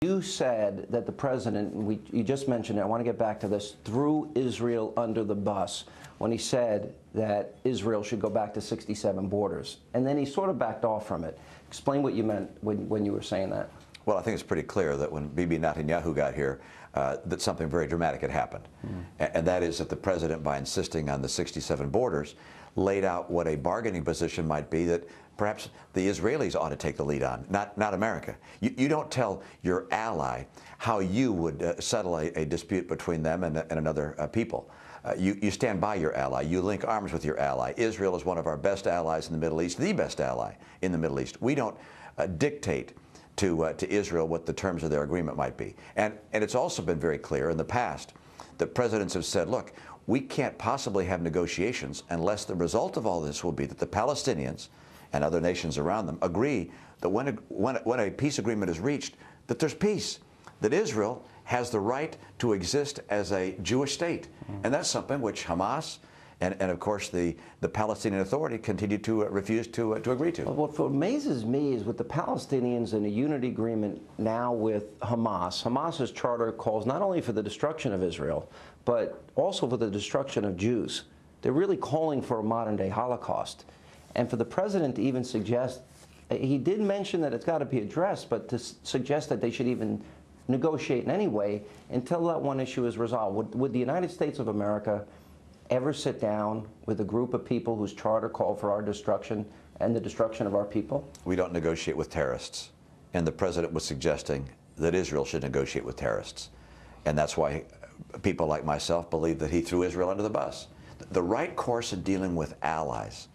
You said that the president, you just mentioned it, I want to get back to this, threw Israel under the bus when he said that Israel should go back to 67 borders. And then he sort of backed off from it. Explain what you meant when you were saying that. Well, I think it's pretty clear that when Bibi Netanyahu got here, that something very dramatic had happened. And that is that the president, by insisting on the 67 borders, laid out what a bargaining position might be that perhaps the Israelis ought to take the lead on, not America. You don't tell your ally how you would settle a dispute between them and another people. You stand by your ally. You link arms with your ally. Israel is one of our best allies in the Middle East, the best ally in the Middle East. We don't dictate to Israel what the terms of their agreement might be. And it's also been very clear in the past that presidents have said, look, we can't possibly have negotiations unless the result of all this will be that the Palestinians and other nations around them agree that when a peace agreement is reached, that there's peace, that Israel has the right to exist as a Jewish state. And that's something which Hamas and of course, the Palestinian Authority continue to refuse to agree to. What amazes me is with the Palestinians and a unity agreement now with Hamas, Hamas's charter calls not only for the destruction of Israel, but also for the destruction of Jews. They're really calling for a modern-day Holocaust. And for the president to even suggest, he did mention that it's got to be addressed, but to suggest that they should even negotiate in any way until that one issue is resolved. Would the United States of America ever sit down with a group of people whose charter called for our destruction and the destruction of our people? We don't negotiate with terrorists. And the president was suggesting that Israel should negotiate with terrorists. And that's why people like myself believe that he threw Israel under the bus. The right course in dealing with allies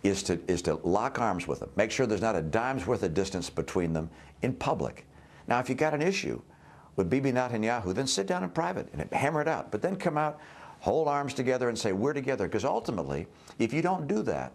is to lock arms with them, make sure there's not a dime's worth of distance between them in public. Now, if you got an issue with Bibi Netanyahu, then sit down in private and hammer it out. But then come out, hold arms together and say, we're together. Because ultimately, if you don't do that,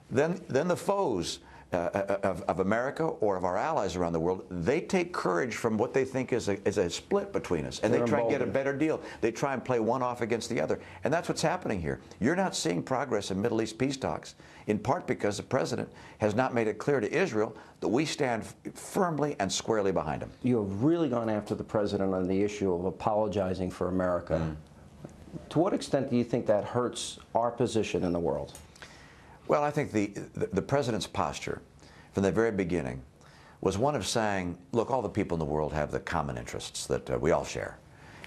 then the foes of America or of our allies around the world, they take courage from what they think is a split between us. And they try and get a better deal. They try and play one off against the other. And that's what's happening here. You're not seeing progress in Middle East peace talks, in part because the president has not made it clear to Israel that we stand firmly and squarely behind him. You have really gone after the president on the issue of apologizing for America. To what extent do you think that hurts our position in the world? Well, I think the president's posture from the very beginning was one of saying, look, all the people in the world have the common interests that we all share.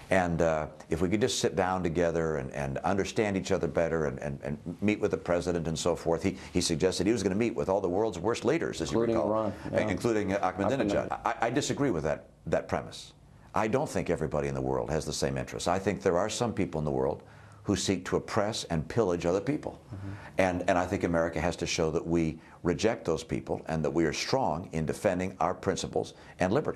And if we could just sit down together and understand each other better and meet with the president and so forth, he suggested he was going to meet with all the world's worst leaders, as you recall, Iran, yeah. including Ahmadinejad. I disagree with that premise. I don't think everybody in the world has the same interests. I think there are some people in the world who seek to oppress and pillage other people. And I think America has to show that we reject those people and that we are strong in defending our principles and liberty.